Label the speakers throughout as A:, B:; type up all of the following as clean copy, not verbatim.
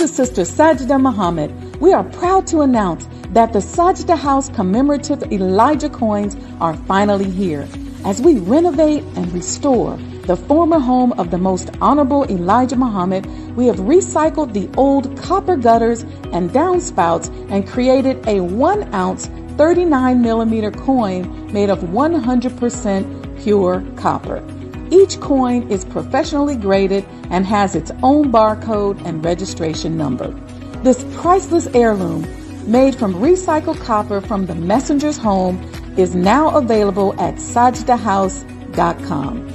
A: is Sister Sajdah Muhammad. We are proud to announce that the Sajdah House commemorative Elijah coins are finally here. As we renovate and restore the former home of the most honorable Elijah Muhammad, we have recycled the old copper gutters and downspouts and created a 1-ounce 39mm coin made of 100% pure copper. Each coin is professionally graded and has its own barcode and registration number. This priceless heirloom, made from recycled copper from the messenger's home, is now available at sajdahhouse.com.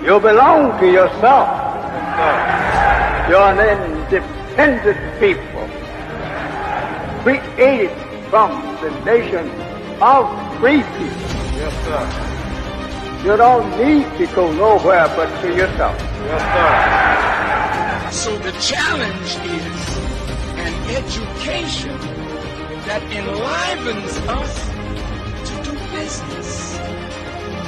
B: You belong to yourself. You're an independent people, created from the nation of free people.
C: Yes, sir.
B: You don't need to go nowhere but to yourself.
C: Yes, sir.
D: So the challenge is an education that enlivens us to do business.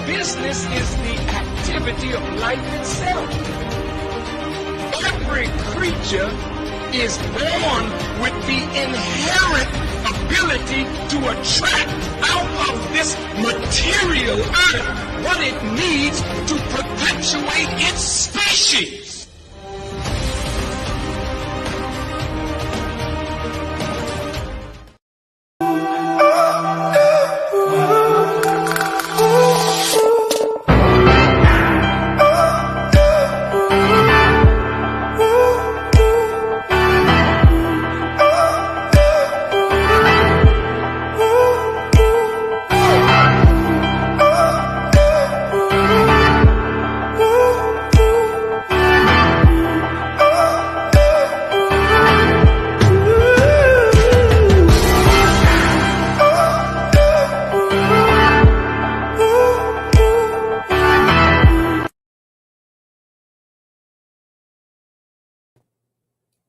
D: Business is the activity of life itself. Every creature is born with the inherent ability to attract out of this material earth what it needs to perpetuate its species.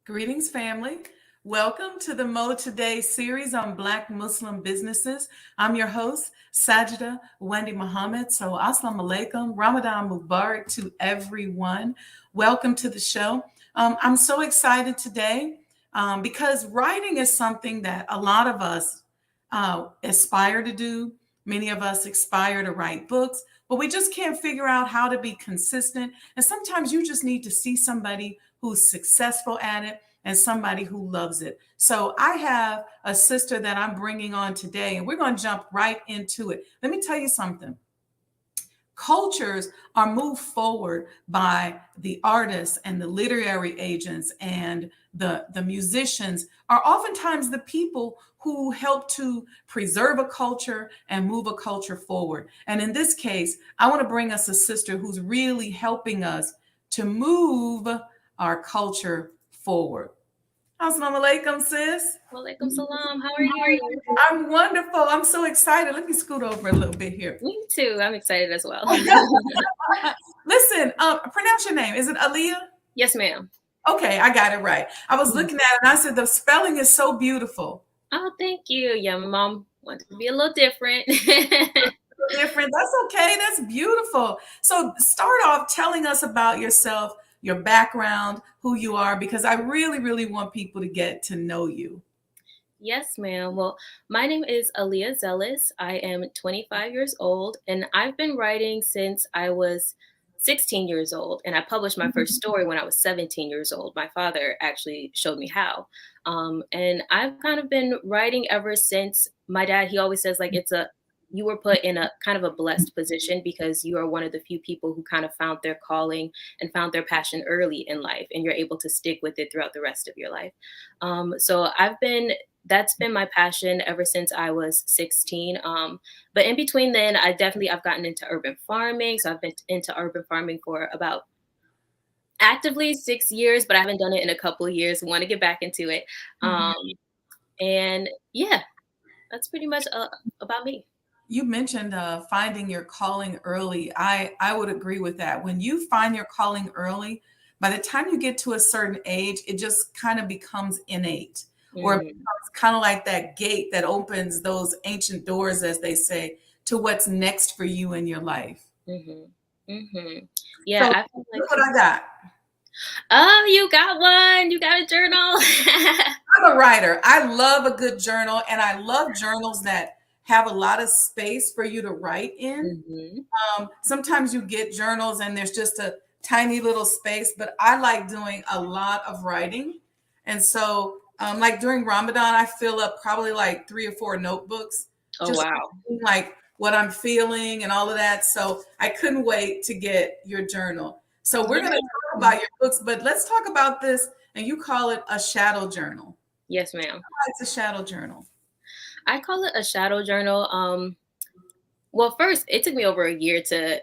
E: Greetings, family. Welcome to the MOEToday series on Black Muslim businesses. I'm your host, Sajdah Wendy Muhammad. So, Assalamu alaikum, Ramadan Mubarak to everyone. Welcome to the show. I'm so excited today because writing is something that a lot of us aspire to do. Many of us aspire to write books, but we just can't figure out how to be consistent. And sometimes you just need to see somebody who's successful at it and somebody who loves it. So I have a sister that I'm bringing on today, and we're going to jump right into it. Let me tell you something. Cultures are moved forward by the artists and the literary agents and the musicians are oftentimes the people who help to preserve a culture and move a culture forward. And in this case, I want to bring us a sister who's really helping us to move our culture forward. Assalamu alaikum, sis.
F: Walaikum salam. How are you?
E: I'm wonderful. I'm so excited. Let me scoot over a little bit here.
F: Me too. I'm excited as well.
E: Listen, pronounce your name. Is it A'alia?
F: Yes, ma'am.
E: Okay, I got it right. I was looking at it and I said, the spelling is so beautiful.
F: Oh, thank you. Yeah, my mom wanted to be a little different.
E: Different. That's okay. That's beautiful. So start off telling us about yourself, your background, who you are, because I really, really want people to get to know you.
F: Yes, ma'am. Well, my name is A'alia Zealous. I am 25 years old, and I've been writing since I was 16 years old. And I published my first story when I was 17 years old. My father actually showed me how. And I've kind of been writing ever since. My dad, he always says, like, you were put in a kind of a blessed position because you are one of the few people who kind of found their calling and found their passion early in life, and you're able to stick with it throughout the rest of your life. So that's been my passion ever since I was 16. But in between then, I've gotten into urban farming. So I've been into urban farming for about actively 6 years, but I haven't done it in a couple of years. I want to get back into it. And yeah. that's pretty much about me.
E: You mentioned finding your calling early. I would agree with that. When you find your calling early, by the time you get to a certain age, it just kind of becomes innate, or it
F: Mm-hmm.
E: becomes kind of like that gate that opens those ancient doors, as they say, to what's next for you in your life.
F: Mm-hmm. Mm-hmm.
E: So
F: Yeah, I feel like.
E: look what I got.
F: Oh, you got one. You got a journal.
E: I'm a writer. I love a good journal, and I love journals that have a lot of space for you to write in.
F: Mm-hmm.
E: Sometimes you get journals and there's just a tiny little space, but I like doing a lot of writing. And so, like during Ramadan, I fill up probably like 3 or 4 notebooks,
F: Oh,
E: just
F: wow.
E: like what I'm feeling and all of that. So I couldn't wait to get your journal. So we're
F: Yeah.
E: going to talk about your books, but let's talk about this. And you call it a shadow journal.
F: Yes, ma'am.
E: It's a shadow journal.
F: I call it a shadow journal. Well, first, it took me over a year to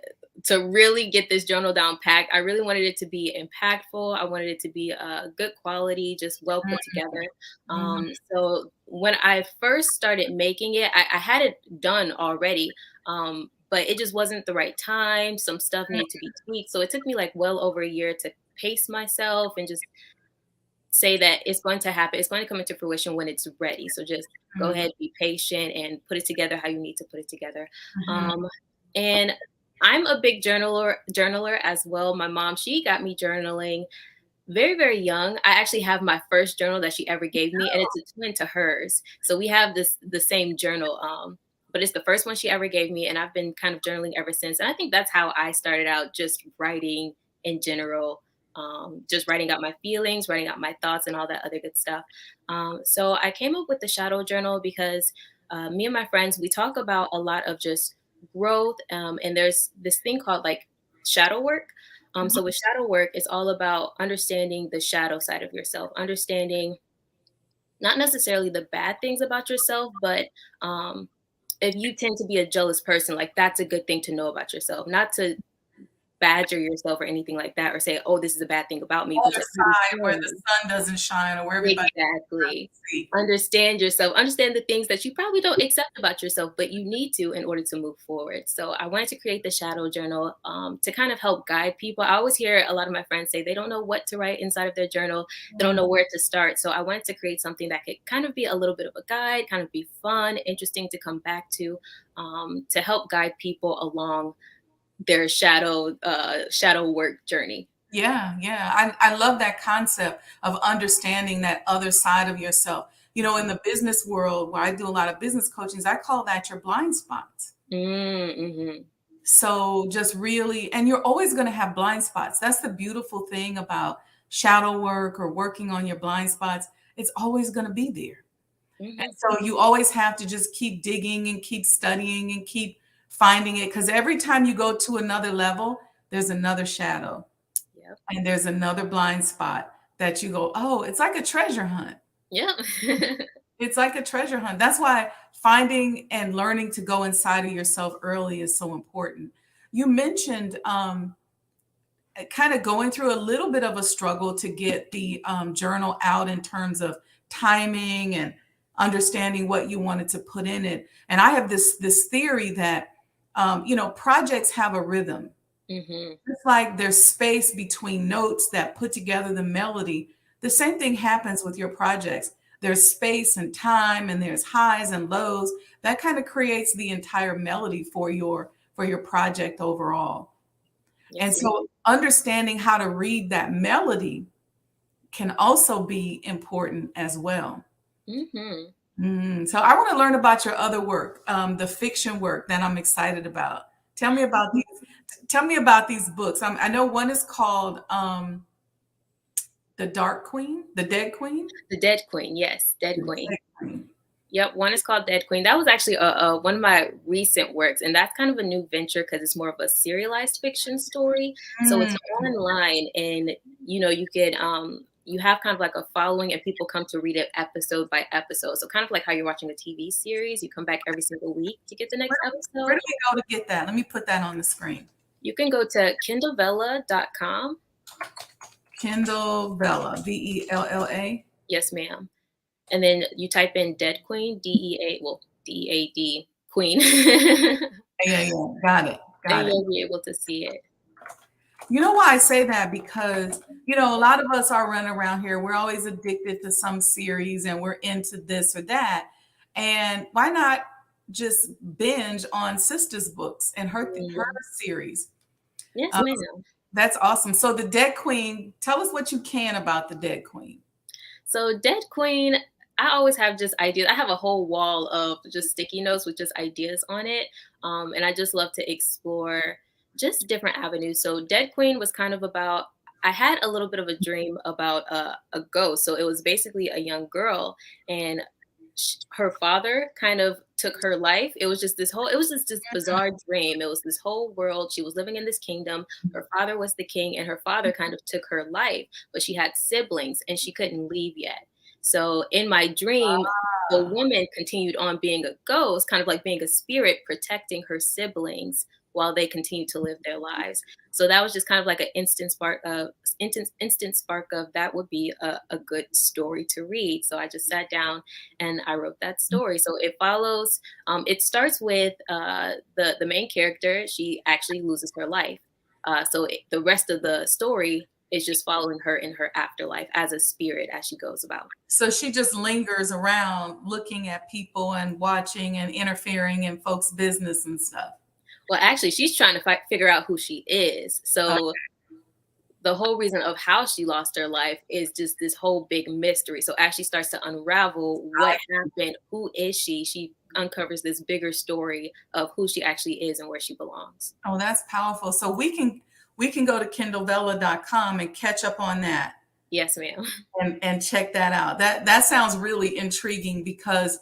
F: really get this journal down packed. I really wanted it to be impactful. I wanted it to be good quality, just well put together.
E: Mhm.
F: So when I first started making it, I had it done already, but it just wasn't the right time. Some stuff needed to be tweaked. So it took me like well over a year to pace myself and just say that it's going to happen. It's going to come into fruition when it's ready. So just go
E: Mhm.
F: ahead, be patient, and put it together how you need to put it together.
E: Mhm.
F: And I'm a big journaler as well. My mom, she got me journaling very, very young. I actually have my first journal that she ever gave me, and it's a twin to hers. So we have the same journal. But it's the first one she ever gave me, and I've been kind of journaling ever since. And I think that's how I started out, just writing in general, just writing out my feelings, writing out my thoughts, and all that other good stuff. So I came up with the shadow journal because me and my friends, we talk about a lot of just growth, and there's this thing called like shadow work. So with shadow work, it's all about understanding the shadow side of yourself, understanding not necessarily the bad things about yourself, but um, if you tend to be a jealous person, like that's a good thing to know about yourself, not to badger yourself or anything like that, or say, "Oh, this is a bad thing about me," but
E: Other
F: to
E: side where the
F: understand.
E: sun doesn't shine or where everybody
F: Exactly.
E: see.
F: Understand yourself. Understand the things that you probably don't accept about yourself, but you need to in order to move forward. So I wanted to create the shadow journal to kind of help guide people. I always hear a lot of my friends say they don't know what to write inside of their journal. They don't know where to start. So I wanted to create something that could kind of be a little bit of a guide, kind of be fun, interesting to come back to help guide people along their shadow work journey.
E: Yeah, yeah. I love that concept of understanding that other side of yourself. You know, in the business world where I do a lot of business coachings, I call that your blind spots.
F: Mm-hmm.
E: So just really, and you're always going to have blind spots. That's the beautiful thing about shadow work or working on your blind spots. It's always going to be there. And
F: Mm-hmm.
E: so you always have to just keep digging and keep studying and keep finding it, because every time you go to another level, there's another shadow
F: Yep.
E: and there's another blind spot that you go, oh, it's like a treasure hunt.
F: Yep.
E: It's like a treasure hunt. That's why finding and learning to go inside of yourself early is so important. You mentioned kind of going through a little bit of a struggle to get the journal out in terms of timing and understanding what you wanted to put in it. And I have this theory that projects have a rhythm.
F: Mm-hmm.
E: It's like there's space between notes that put together the melody. The same thing happens with your projects. There's space and time, and there's highs and lows. That kind of creates the entire melody for your project overall. And
F: Yes, it
E: so understanding how to read that melody can also be important as well.
F: is. Mm-hmm.
E: So I want to learn about your other work, the fiction work that I'm excited about. Tell me about these. Tell me about these books. I know one is called The Dark Queen, The Dead Queen.
F: The Dead Queen, yes, Dead
E: The
F: Queen.
E: Dead Queen.
F: Yep, one is called Dead Queen. That was actually one of my recent works, and that's kind of a new venture because it's more of a serialized fiction story. So it's
E: Mm,
F: online, and you can you have kind of like a following, and people come to read it episode by episode. So kind of like how you're watching a TV series, you come back every single week to get the next
E: where
F: episode.
E: do we go to get that? Let me put that on the screen.
F: You can go to kindlevella.com.
E: Kindle Vella, Vella.
F: Yes, ma'am. And then you type in Dead Queen, DEA, well, DAD, Queen.
E: Yeah. Got it.
F: And
E: Got it.
F: you'll be able to see it.
E: You know why I say that? Because, a lot of us are running around here. We're always addicted to some series and we're into this or that. And why not just binge on Sister's books and her series?
F: Yes,
E: Um,
F: ma'am.
E: that's awesome. So the Dead Queen, tell us what you can about the Dead Queen.
F: So Dead Queen, I always have just ideas. I have a whole wall of just sticky notes with just ideas on it. And I just love to explore just different avenues. So Dead Queen was kind of about, I had a little bit of a dream about a ghost. So it was basically a young girl, and her father kind of took her life. It was just this bizarre dream. It was this whole world. She was living in this kingdom. Her father was the king, and her father kind of took her life, but she had siblings and she couldn't leave yet. So in my dream, the woman continued on being a ghost, kind of like being a spirit protecting her siblings while they continue to live their lives. So that was just kind of like an instant spark of that would be a good story to read. So I just sat down and I wrote that story. So it follows. It starts with the main character. She actually loses her life. The rest of the story is just following her in her afterlife as a spirit as she goes about.
E: So she just lingers around looking at people and watching and interfering in folks' business and stuff.
F: Well, actually, she's trying to figure out who she is. So the whole reason of how she lost her life is just this whole big mystery. So as she starts to unravel what happened, who is she? She uncovers this bigger story of who she actually is and where she belongs.
E: Oh, that's powerful. So we can go to kindlevella.com and catch up on that.
F: Yes, ma'am.
E: And check that out. That sounds really intriguing because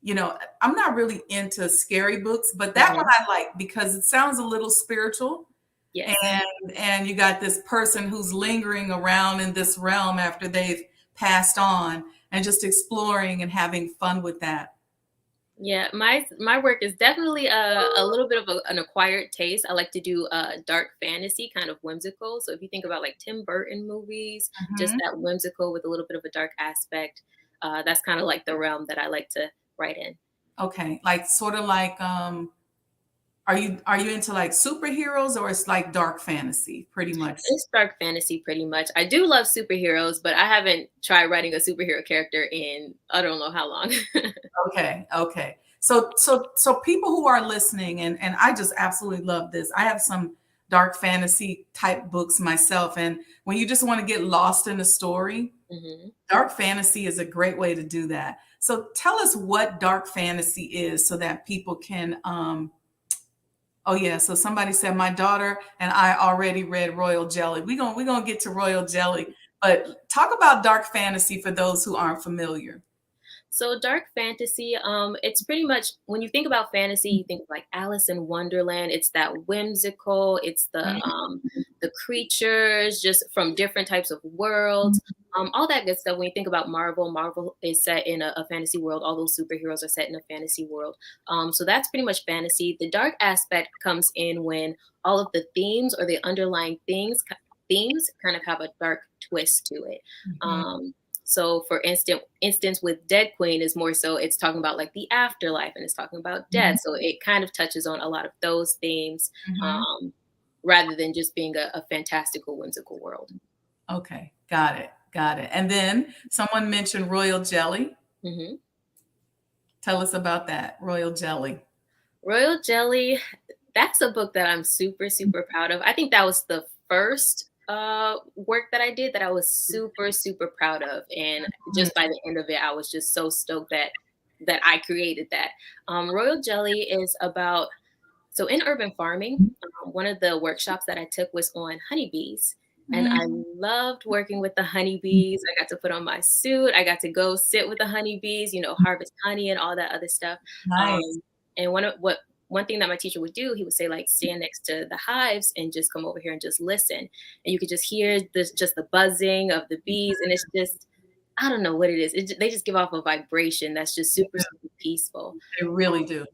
E: I'm not really into scary books, but that one I like because it sounds a little spiritual.
F: Yes.
E: And you got this person who's lingering around in this realm after they've passed on and just exploring and having fun with that.
F: Yeah, my work is definitely a little bit of an acquired taste. I like to do dark fantasy, kind of whimsical. So if you think about like Tim Burton movies, just that whimsical with a little bit of a dark aspect, that's kind of like the realm that I like to write in.
E: Okay, like sort of like are you into like superheroes, or it's like dark fantasy pretty much?
F: It's dark fantasy pretty much. I do love superheroes, but I haven't tried writing a superhero character in I don't know how long.
E: Okay. So people who are listening, and I just absolutely love this. I have some dark fantasy type books myself, and when you just want to get lost in a story, dark fantasy is a great way to do that. So tell us what dark fantasy is so that people can oh yeah, so somebody said my daughter and I already read Royal Jelly. We're gonna get to Royal Jelly, but talk about dark fantasy for those who aren't familiar.
F: So dark fantasy, it's pretty much when you think about fantasy, you think of like Alice in Wonderland. It's that whimsical. It's the creatures just from different types of worlds, all that good stuff. When you think about Marvel is set in a fantasy world. All those superheroes are set in a fantasy world. So that's pretty much fantasy. The dark aspect comes in when all of the themes or the underlying themes kind of have a dark twist to it. So for instance, with Dead Queen is more so it's talking about like the afterlife and it's talking about death. So it kind of touches on a lot of those themes rather than just being a fantastical, whimsical world.
E: Okay, got it. And then someone mentioned Royal Jelly. Tell us about that, Royal Jelly.
F: Royal Jelly, that's a book that I'm super, super proud of. I think that was the first work that I did that I was super, super proud of. And just by the end of it, I was just so stoked that I created that. Royal Jelly is about, so in urban farming, one of the workshops that I took was on honeybees. And I loved working with the honeybees. I got to put on my suit. I got to go sit with the honeybees, harvest honey and all that other stuff.
E: Nice.
F: And one thing that my teacher would do, he would say, like, stand next to the hives and just come over here and just listen. And you could just hear just the buzzing of the bees. And it's just, I don't know what it is. They just give off a vibration that's just super, super peaceful.
E: They really do.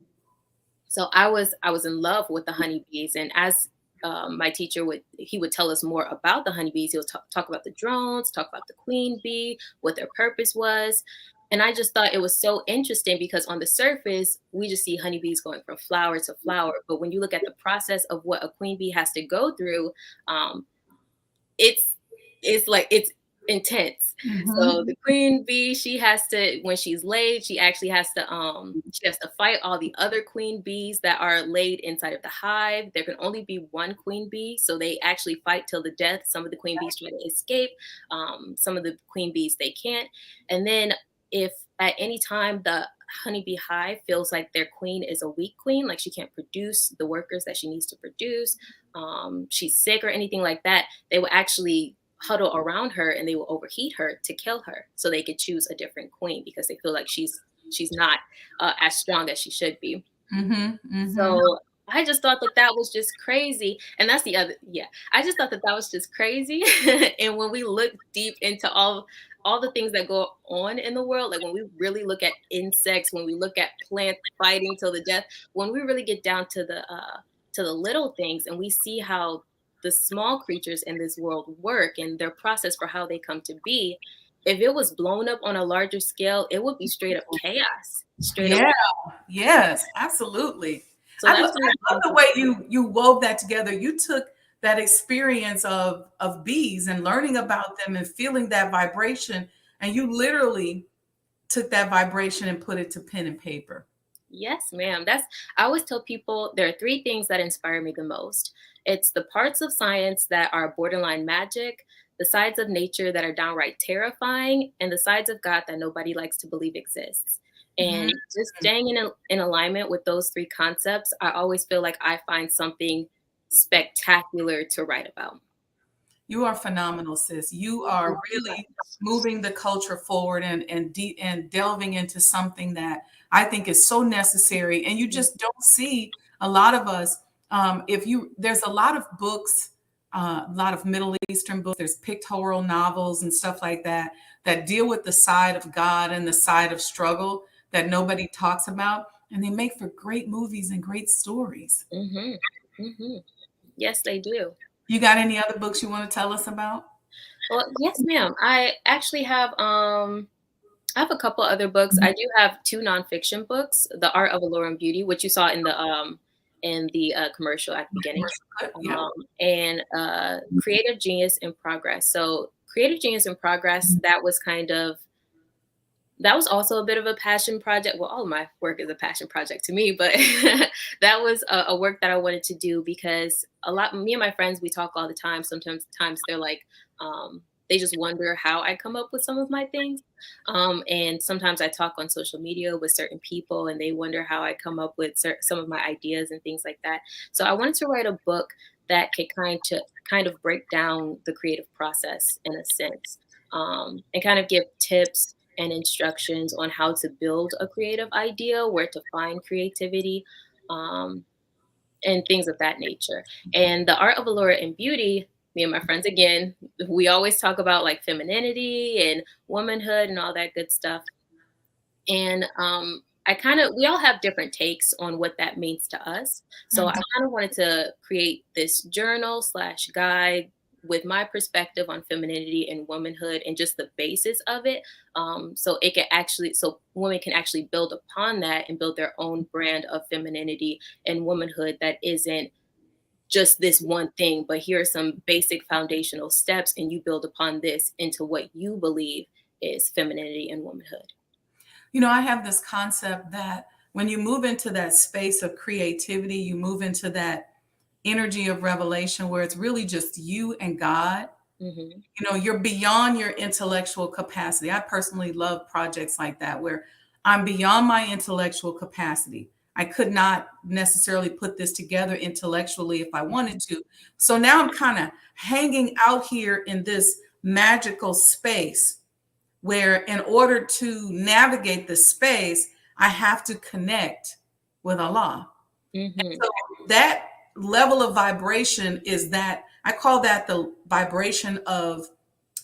F: So I was in love with the honeybees. And as my teacher would tell us more about the honeybees. He would talk about the drones, talk about the queen bee, what their purpose was. And I just thought it was so interesting because on the surface, we just see honeybees going from flower to flower. But when you look at the process of what a queen bee has to go through, um, it's it's intense. So
E: Mhm.
F: the queen bee, she has to, when she's laid, she has to fight all the other queen bees that are laid inside of the hive. There can only be one queen bee, so they actually fight till the death. Some of the queen bees try to escape. Some of the queen bees, they can't. And then if at any time the honeybee hive feels like their queen is a weak queen, like she can't produce the workers that she needs to produce, she's sick or anything like that, they will actually huddle around her and they will overheat her to kill her so they could choose a different queen because they feel like she's not as strong as she should be.
E: Mhm. Mhm.
F: So I just thought that that was just crazy. And that's the other, yeah. I just thought that that was just crazy. And when we look deep into all the things that go on in the world, like when we really look at insects, when we look at plants fighting till the death, when we really get down to the little things and we see how the small creatures in this world work and their process for how they come to be, if it was blown up on a larger scale, it would be straight up chaos. Straight up.
E: Yeah. Yes, absolutely.
F: So that's one of
E: I
F: the
E: love
F: things
E: the
F: that,
E: way you wove that together. You took that experience of bees and learning about them and feeling that vibration, and you literally took that vibration and put it to pen and paper.
F: yes, ma'am. I always tell people there are three things that inspire me the most. It's the parts of science that are borderline magic, the sides of nature that are downright terrifying, and the sides of God that nobody likes to believe exists.
E: Mhm.
F: And just staying in alignment with those three concepts, I always feel like I find something spectacular to write about.
E: You are phenomenal, sis. You are really moving the culture forward and deep and delving into something that I think is so necessary. And you just don't see a lot of us. If you There's a lot of books, a lot of Middle Eastern books. There's pictorial novels and stuff like that that deal with the side of God and the side of struggle that nobody talks about, and they make for great movies and great stories.
F: Hmm. Hmm. Yes, they do.
E: You got any other books you want to tell us about?
F: Well, yes, ma'am. I have a couple other books. I do have two nonfiction books: The Art of Allure and Beauty, which you saw in the commercial at the beginning,
E: Yeah.
F: and Creative Genius in Progress. So, Creative Genius in Progress, that was also a bit of a passion project. Well, all of my work is a passion project to me, but that was a work that I wanted to do because me and my friends, we talk all the time. Sometimes they're like, they just wonder how I come up with some of my things. And sometimes I talk on social media with certain people and they wonder how I come up with some of my ideas and things like that. So I wanted to write a book that could kind of break down the creative process in a sense, and kind of give tips and instructions on how to build a creative idea, where to find creativity, um, and things of that nature. And the Art of Allure and Beauty, me and my friends, again, we always talk about like femininity and womanhood and all that good stuff. And we all have different takes on what that means to us. So I kind of wanted to create this journal slash guide with my perspective on femininity and womanhood and just the basis of it. So women can actually build upon that and build their own brand of femininity and womanhood that isn't just this one thing, but here are some basic foundational steps, and you build upon this into what you believe is femininity and womanhood.
E: I have this concept that when you move into that space of creativity, you move into that energy of revelation where it's really just you and God.
F: Hmm.
E: You're beyond your intellectual capacity. I personally love projects like that where I'm beyond my intellectual capacity. I could not necessarily put this together intellectually if I wanted to. So now I'm kind of hanging out here in this magical space where in order to navigate the space, I have to connect with Allah. And
F: Hmm.
E: so that level of vibration is that I call that the vibration of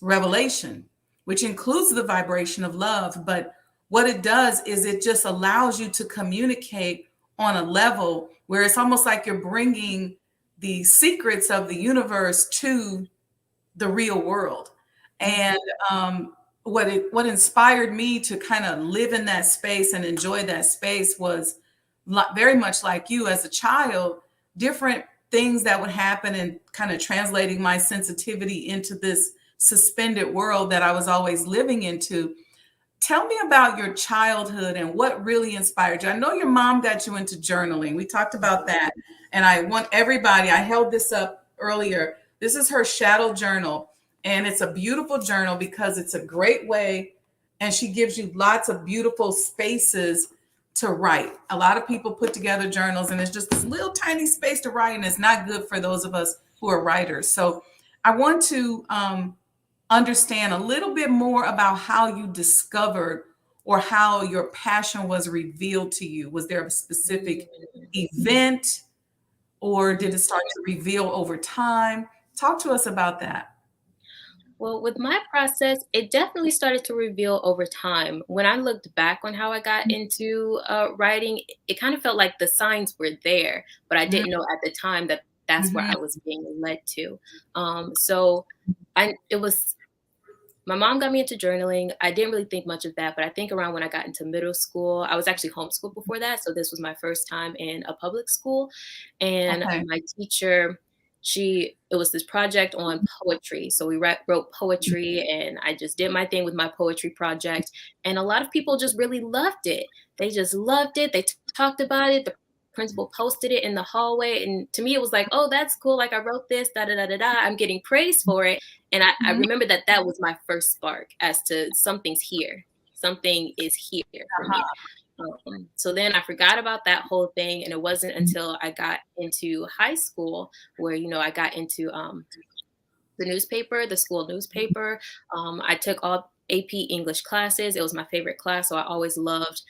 E: revelation, which includes the vibration of love. But what it does is it just allows you to communicate on a level where it's almost like you're bringing the secrets of the universe to the real world. And what inspired me to kind of live in that space and enjoy that space was very much like you as a child, different things that would happen and kind of translating my sensitivity into this suspended world that I was always living into. Tell me about your childhood and what really inspired you. I know your mom got you into journaling. We talked about that. And I want everybody, I held this up earlier. This is her shadow journal. And it's a beautiful journal because it's a great way. And she gives you lots of beautiful spaces to write. A lot of people put together journals and it's just this little tiny space to write. And it's not good for those of us who are writers. So I want to understand a little bit more about how you discovered or how your passion was revealed to you. Was there a specific event or did it start to reveal over time? Talk to us about that.
F: Well, with my process, it definitely started to reveal over time. When I looked back on how I got into writing, it kind of felt like the signs were there, but I didn't know at the time that that's where I was being led to. So it was my mom got me into journaling. I didn't really think much of that, but I think around when I got into middle school, I was actually homeschooled before that. So this was my first time in a public school. And
E: Okay.
F: my teacher, it was this project on poetry. So we wrote poetry and I just did my thing with my poetry project. And a lot of people just really loved it. They just loved it. They talked about it. The principal posted it in the hallway. And to me, it was like, oh, that's cool. Like I wrote this, da da da da da. I'm getting praise for it. And I remember that was my first spark as to something's here. Something is here for me. So then I forgot about that whole thing. And it wasn't until I got into high school where, I got into the newspaper, the school newspaper. I took all AP English classes. It was my favorite class. So I always loved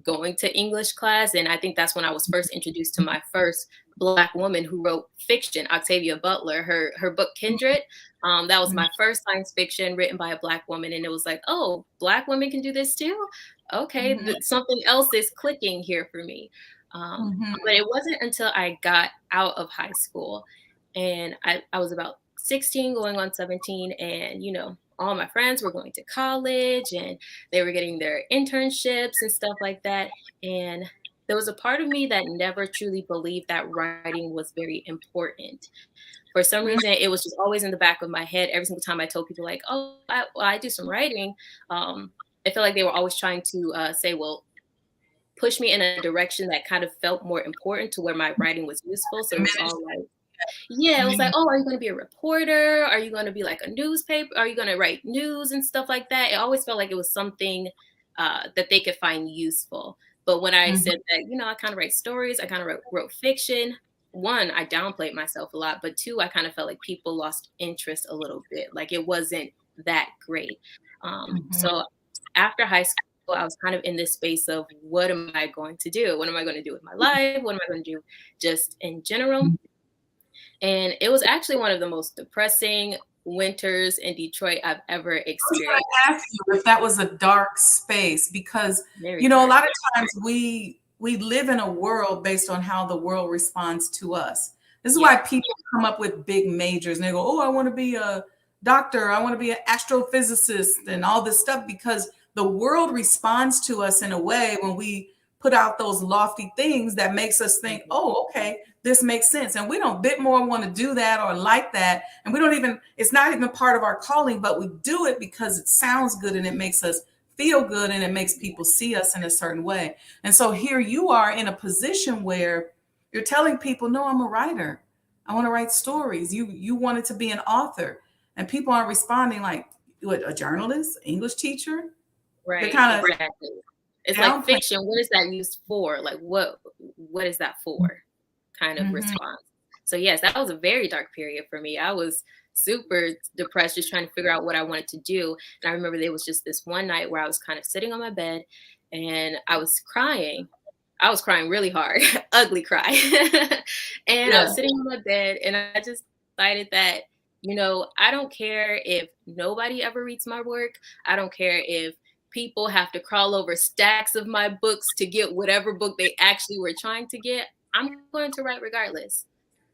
F: going to English class. And I think that's when I was first introduced to my first Black woman who wrote fiction, Octavia Butler, her book Kindred. That was my first science fiction written by a Black woman. And it was like, oh, Black women can do this too? Okay, something else is clicking here for me. But it wasn't until I got out of high school and I was about 16 going on 17 and, all my friends were going to college and they were getting their internships and stuff like that. And there was a part of me that never truly believed that writing was very important. For some reason, it was just always in the back of my head. Every single time I told people like, oh, I do some writing. I feel like they were always trying to say, well, push me in a direction that kind of felt more important to where my writing was useful. So it was all like, yeah, it was like, oh, are you going to be a reporter? Are you going to be like a newspaper? Are you going to write news and stuff like that? It always felt like it was something that they could find useful. But when I said that, I kind of write stories, I kind of wrote fiction. One, I downplayed myself a lot, but two, I kind of felt like people lost interest a little bit. Like it wasn't that great. So after high school, I was kind of in this space of what am I going to do? What am I going to do with my life? What am I going to do just in general? And it was actually one of the most depressing winters in Detroit I've ever experienced.
E: I asked you if that was a dark space because,
F: Very
E: a
F: dark.
E: lot of times we live in a world based on how the world responds to us. This is why people come up with big majors and they go, oh, I want to be a doctor. I want to be an astrophysicist and all this stuff because the world responds to us in a way when we put out those lofty things that makes us think, oh, okay, this makes sense. And we don't bit more want to do that or like that. And we don't even, it's not even part of our calling, but we do it because it sounds good and it makes us feel good and it makes people see us in a certain way. And so here you are in a position where you're telling people, no, I'm a writer. I want to write stories. You wanted to be an author and people aren't responding like, what, a journalist, English teacher?
F: Right.
E: They're kind of
F: exactly. It's like fiction. What is that used for? Like what is that for? Kind of response. So yes, that was a very dark period for me. I was super depressed, just trying to figure out what I wanted to do. And I remember there was just this one night where I was kind of sitting on my bed and I was crying. I was crying really hard, ugly cry. And I was sitting on my bed and I just decided that, I don't care if nobody ever reads my work. I don't care if people have to crawl over stacks of my books to get whatever book they actually were trying to get. I'm going to write regardless.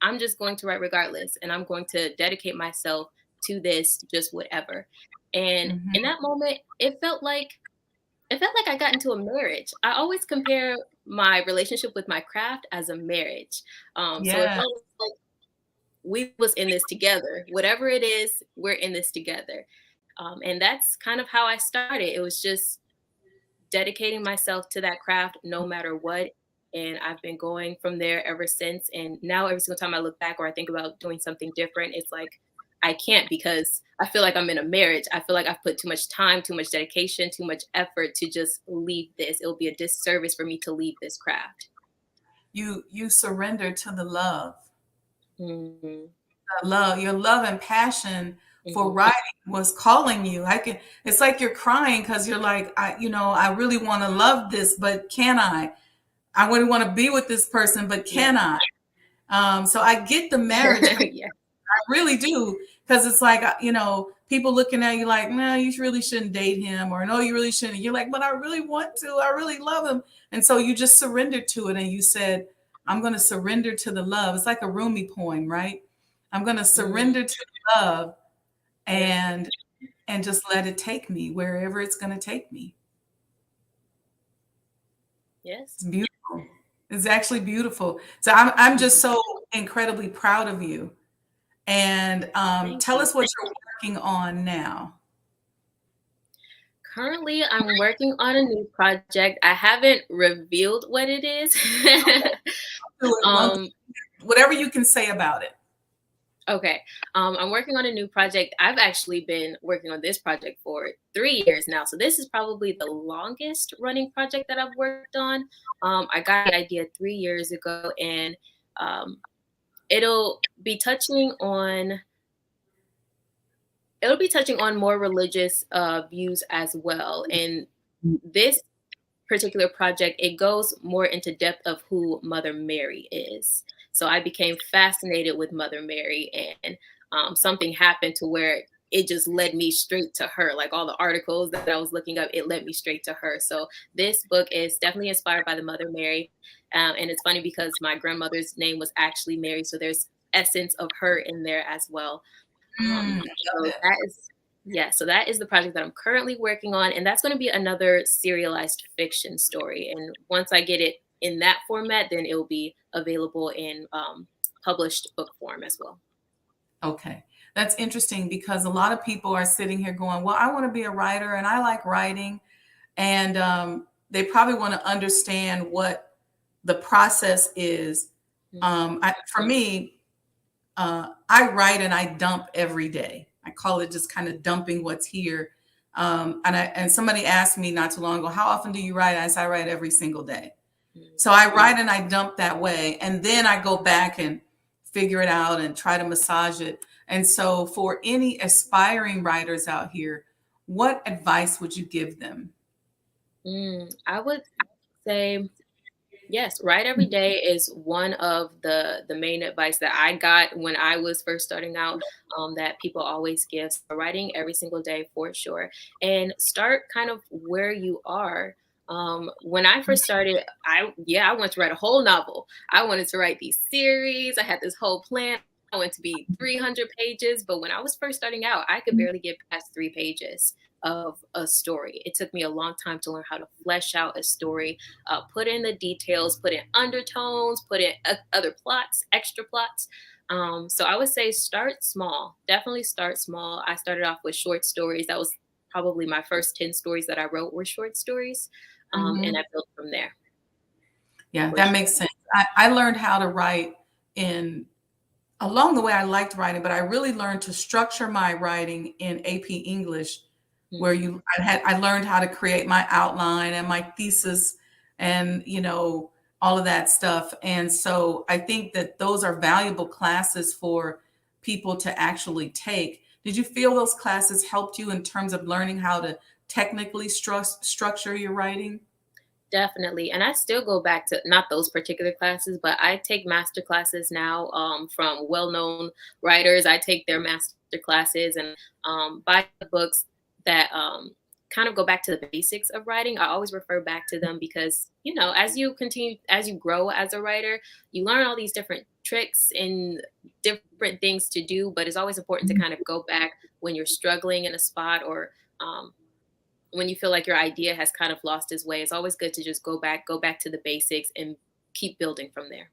F: I'm just going to write regardless. And I'm going to dedicate myself to this, just whatever. And in that moment, it felt like I got into a marriage. I always compare my relationship with my craft as a marriage. So it
E: Yeah.
F: felt like we was in this together. Whatever it is, we're in this together. And that's kind of how I started. It was just dedicating myself to that craft no matter what. And I've been going from there ever since. And now every single time I look back or I think about doing something different, it's like I can't, because I feel like I'm in a marriage. I feel like I've put too much time, too much dedication, too much effort to just leave this. It'll be a disservice for me to leave this craft.
E: You surrender to the love.
F: Mhm.
E: Your love and passion for
F: Mhm.
E: writing was calling you. It's like you're crying because you're like, I really want to love this, but can I? I really want to be with this person, but
F: Yeah.
E: can I? So I get the marriage.
F: Yeah.
E: I really do. Because it's like, people looking at you like, no, you really shouldn't date him, or no, you really shouldn't. You're like, but I really want to. I really love him. And so you just surrendered to it and you said, I'm going to surrender to the love. It's like a Rumi poem, right? I'm going to surrender to the love and just let it take me wherever it's going to take me.
F: Yes.
E: It's beautiful. It's actually beautiful. So I'm just so incredibly proud of you. And tell
F: you.
E: us what you're working on now.
F: Currently, I'm working on a new project. I haven't revealed what it is.
E: Whatever you can say about it.
F: Okay. I'm working on a new project. I've actually been working on this project for 3 years now. So this is probably the longest running project that I've worked on. I got the idea 3 years ago, and it'll be touching on more religious views as well. And this particular project, it goes more into depth of who Mother Mary is. So I became fascinated with Mother Mary, and something happened to where it just led me straight to her. Like all the articles that I was looking up, it led me straight to her. So this book is definitely inspired by the Mother Mary. And it's funny because my grandmother's name was actually Mary. So there's essence of her in there as well. So that is the project that I'm currently working on, and that's going to be another serialized fiction story. And once I get it in that format, then it will be available in published book form as well.
E: Okay. That's interesting because a lot of people are sitting here going, well, I want to be a writer and I like writing. And they probably want to understand what the process is. For me, I write and I dump every day. I call it just kind of dumping what's here. And somebody asked me not too long ago, how often do you write? I said, I write every single day. So I write and I dump that way. And then I go back and figure it out and try to massage it. And so for any aspiring writers out here, what advice would you give them?
F: I would say, yes, write every day is one of the main advice that I got when I was first starting out, that people always give. So writing every single day for sure, and start kind of where you are. When I first started, I wanted to write a whole novel. I wanted to write these series. I had this whole plan. I wanted to be 300 pages, but when I was first starting out, I could barely get past 3 pages of a story. It took me a long time to learn how to flesh out a story, put in the details, put in undertones, put in other plots, extra plots. So I would say start small. Definitely start small. I started off with short stories. That was probably my first 10 stories that I wrote were short stories. And I built from there.
E: Yeah, that makes sense. I learned how to write along the way. I liked writing, but I really learned to structure my writing in AP English, where I learned how to create my outline and my thesis and, all of that stuff. And so I think that those are valuable classes for people to actually take. Did you feel those classes helped you in terms of learning how to technically structure your writing?
F: Definitely. And I still go back to not those particular classes, but I take master classes now from well-known writers. I take their master classes and buy the books that kind of go back to the basics of writing. I always refer back to them because, as you grow as a writer, you learn all these different tricks and different things to do, but it's always important to kind of go back when you're struggling in a spot, or when you feel like your idea has kind of lost its way. It's always good to just go back to the basics and keep building from there.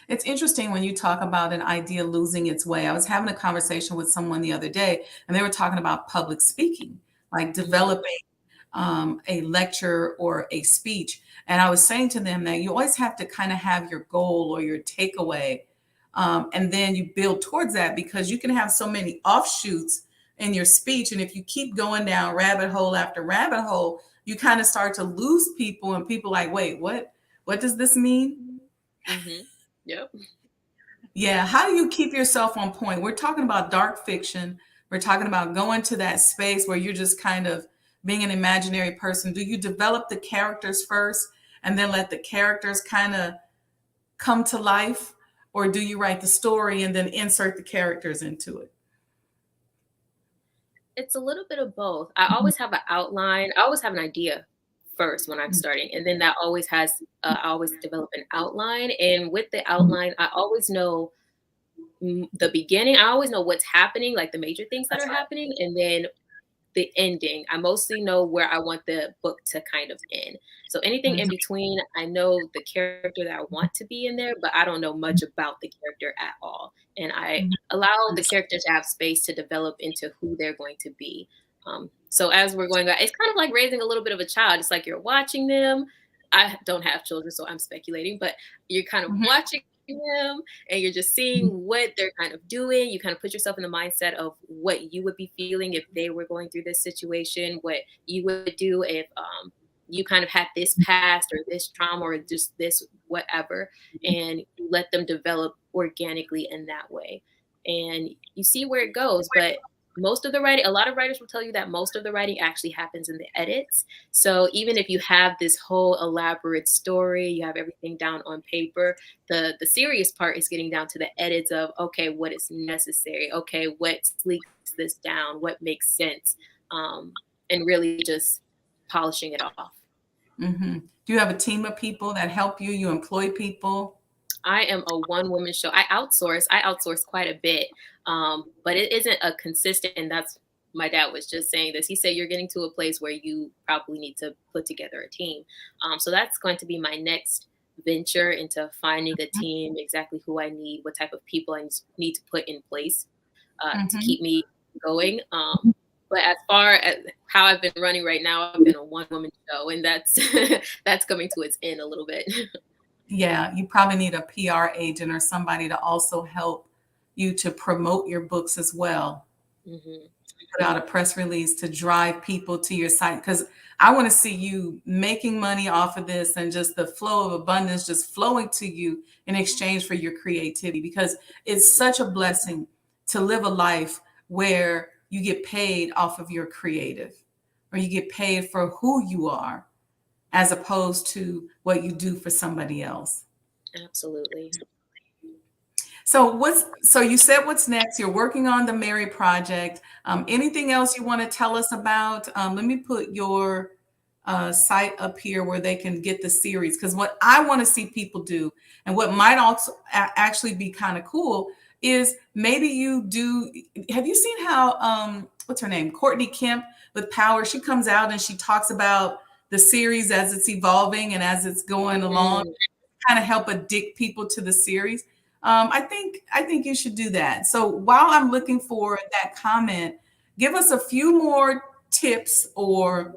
E: It's interesting when you talk about an idea losing its way. I was having a conversation with someone the other day, and they were talking about public speaking, like developing a lecture or a speech. And I was saying to them that you always have to kind of have your goal or your takeaway, and then you build towards that, because you can have so many offshoots in your speech. And if you keep going down rabbit hole after rabbit hole, you kind of start to lose people, and people like, wait, what does this mean?
F: Mm-hmm. Yep.
E: Yeah. How do you keep yourself on point? We're talking about dark fiction. We're talking about going to that space where you're just kind of being an imaginary person. Do you develop the characters first and then let the characters kind of come to life? Or do you write the story and then insert the characters into it?
F: It's a little bit of both. I always have an outline. I always have an idea first when I'm starting, and then that always has. I always develop an outline, and with the outline, I always know the beginning. I always know what's happening, like the major things that are happening, and then the ending. I mostly know where I want the book to kind of end. So anything in between, I know the character that I want to be in there, but I don't know much about the character at all. And I allow the character to have space to develop into who they're going to be. So as we're going, it's kind of like raising a little bit of a child. It's like you're watching them. I don't have children, so I'm speculating, but you're kind of watching them and you're just seeing what they're kind of doing. You kind of put yourself in the mindset of what you would be feeling if they were going through this situation, what you would do if you kind of had this past or this trauma or just this whatever, and you let them develop organically in that way. And you see where it goes. But most of the writing, a lot of writers will tell you that most of the writing actually happens in the edits. So even if you have this whole elaborate story, you have everything down on paper, the serious part is getting down to the edits of, okay, what is necessary? Okay, what sleeks this down? What makes sense? And really just polishing it off.
E: Mm-hmm. Do you have a team of people that help you? You employ people?
F: I am a one-woman show. I outsource quite a bit, but it isn't a consistent, and that's, my dad was just saying this. He said, you're getting to a place where you probably need to put together a team. So that's going to be my next venture into finding a team, exactly who I need, what type of people I need to put in place to keep me going. But as far as how I've been running right now, I've been a one-woman show, and that's that's coming to its end a little bit.
E: Yeah, you probably need a PR agent or somebody to also help you to promote your books as well. Put out a press release to drive people to your site, because I want to see you making money off of this and just the flow of abundance just flowing to you in exchange for your creativity, because it's such a blessing to live a life where you get paid off of your creative, or you get paid for who you are, as opposed to what you do for somebody else.
F: Absolutely.
E: So you said what's next? You're working on the Mary Project. Anything else you want to tell us about? Let me put your site up here where they can get the series. Because what I want to see people do, and what might also actually be kind of cool, is maybe you do. Have you seen how what's her name? Courtney Kemp with Power. She comes out and she talks about the series as it's evolving and as it's going along, kind of help addict people to the series. I think you should do that. So while I'm looking for that comment, give us a few more tips, or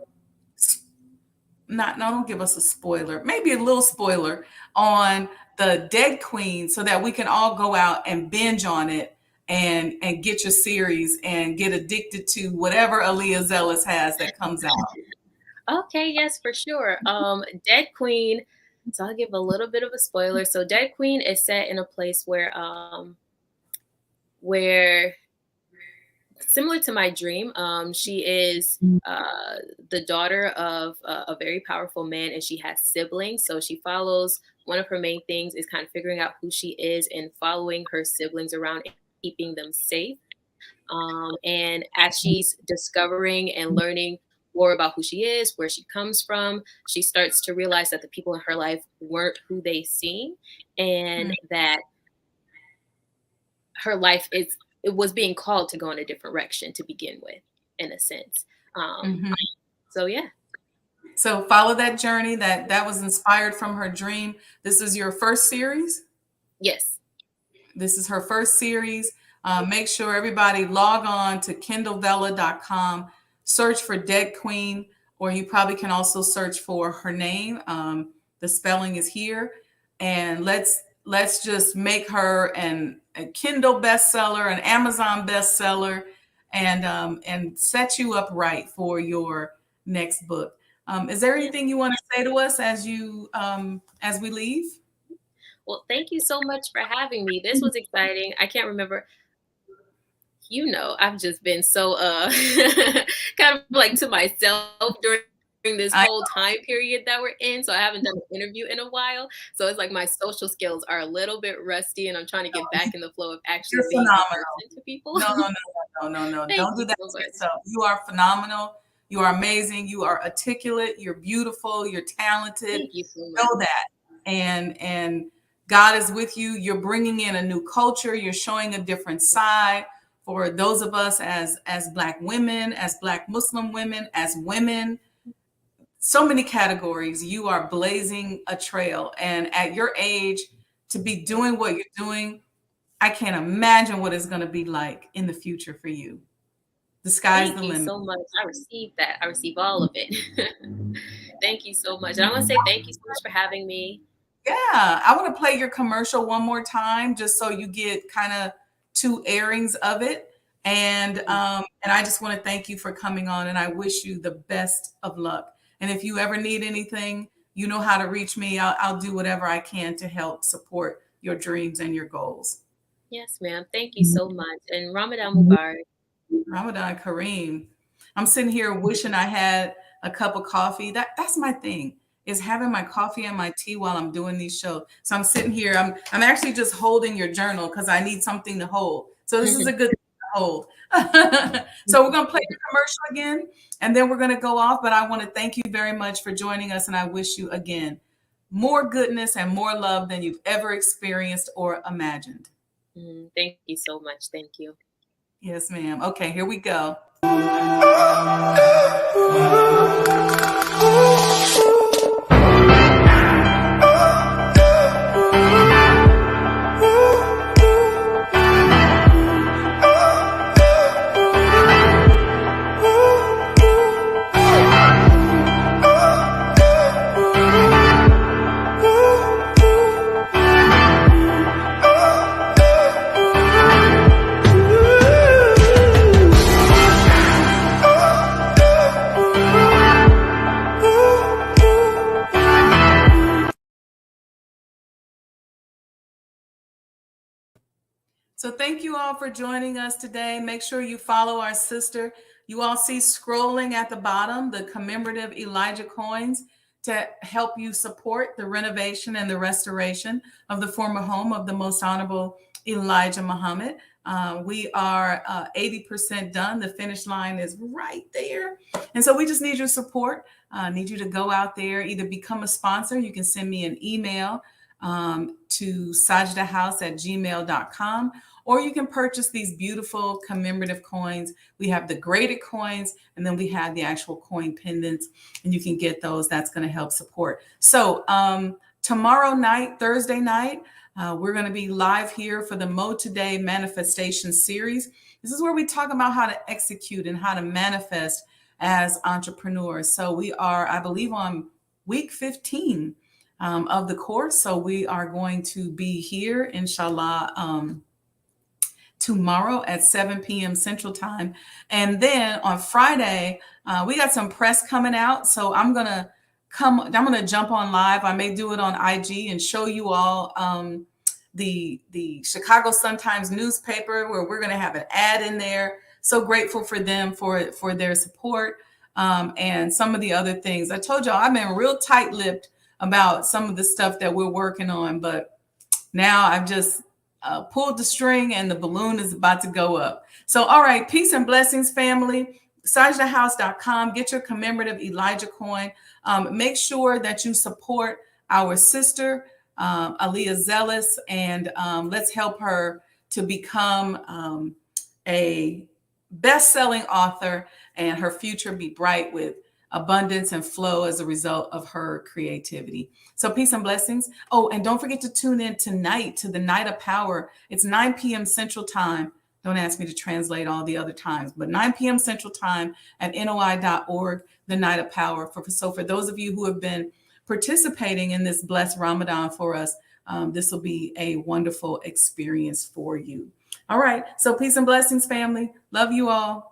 E: don't give us a spoiler, maybe a little spoiler on the Dead Queen, so that we can all go out and binge on it and get your series and get addicted to whatever A'alia Zealous has that comes out.
F: Okay, yes, for sure. Dead Queen. So I'll give a little bit of a spoiler. So Dead Queen is set in a place where similar to my dream, she is the daughter of a very powerful man, and she has siblings. So she follows, one of her main things is kind of figuring out who she is and following her siblings around and keeping them safe. And as she's discovering and learning more about who she is, where she comes from. She starts to realize that the people in her life weren't who they seem, and that her life it was being called to go in a different direction to begin with, in a sense. So yeah.
E: So follow that journey that was inspired from her dream. This is your first series?
F: Yes.
E: This is her first series. Make sure everybody log on to kindlevella.com, search for Dead Queen, or you probably can also search for her name. The spelling is here. And let's just make her a Kindle bestseller, an Amazon bestseller, and set you up right for your next book. Is there anything you want to say to us as we leave?
F: Well, thank you so much for having me. This was exciting. I can't remember. I've just been so kind of like to myself during this whole time period that we're in. So I haven't done an interview in a while. So it's like my social skills are a little bit rusty, and I'm trying to get back in the flow of actually being phenomenal to people.
E: No. Don't do that to yourself. You are phenomenal. You are amazing. You are articulate. You're beautiful. You're talented.
F: Thank you so much.
E: Know that. And God is with you. You're bringing in a new culture. You're showing a different side for those of us as Black women, as Black Muslim women, as women. So many categories. You are blazing a trail. And at your age, to be doing what you're doing, I can't imagine what it's going to be like in the future for you. The sky's the limit.
F: Thank you so much. I received that. I receive all of it. Thank you so much. And I want to say thank you so much for having me.
E: Yeah, I want to play your commercial one more time, just so you get kind of 2 airings of it. And I just want to thank you for coming on, and I wish you the best of luck. And if you ever need anything, you know how to reach me. I'll do whatever I can to help support your dreams and your goals.
F: Yes, ma'am. Thank you so much. And Ramadan Mubarak.
E: Ramadan Kareem. I'm sitting here wishing I had a cup of coffee. That's my thing, is having my coffee and my tea while I'm doing these shows. So I'm sitting here. I'm actually just holding your journal because I need something to hold. So this is a good thing to hold. So we're going to play the commercial again, and then we're going to go off. But I want to thank you very much for joining us, and I wish you, again, more goodness and more love than you've ever experienced or imagined.
F: Thank you so much. Thank you.
E: Yes, ma'am. Okay, here we go. So thank you all for joining us today. Make sure you follow our sister. You all see scrolling at the bottom the commemorative Elijah coins to help you support the renovation and the restoration of the former home of the Most Honorable Elijah Muhammad. We are 80% done. The finish line is right there. And so we just need your support. Need you to go out there, either become a sponsor. You can send me an email to sajdahhouse@gmail.com, or you can purchase these beautiful commemorative coins. We have the graded coins, and then we have the actual coin pendants, and you can get those. That's going to help support. So tomorrow night, Thursday night, we're going to be live here for the MOEToday Manifestation Series. This is where we talk about how to execute and how to manifest as entrepreneurs. So we are, I believe, on week 15 of the course. So we are going to be here, inshallah, tomorrow at 7 p.m. Central Time. And then on Friday, we got some press coming out. So I'm going to jump on live. I may do it on IG and show you all the Chicago Sun-Times newspaper, where we're going to have an ad in there. So grateful for them for their support, and some of the other things. I told y'all I've been real tight-lipped about some of the stuff that we're working on, but now I've just pulled the string and the balloon is about to go up. So, all right, peace and blessings, family. SajdahHouse.com. Get your commemorative Elijah coin. Make sure that you support our sister, A'alia Zealous, and let's help her to become a best-selling author and her future be bright with abundance and flow as a result of her creativity. So peace and blessings. Oh, and don't forget to tune in tonight to the Night of Power. It's 9 p.m. Central Time. Don't ask me to translate all the other times, but 9 p.m. Central Time at NOI.org, the Night of Power. So for those of you who have been participating in this blessed Ramadan for us, this will be a wonderful experience for you. All right. So peace and blessings, family. Love you all.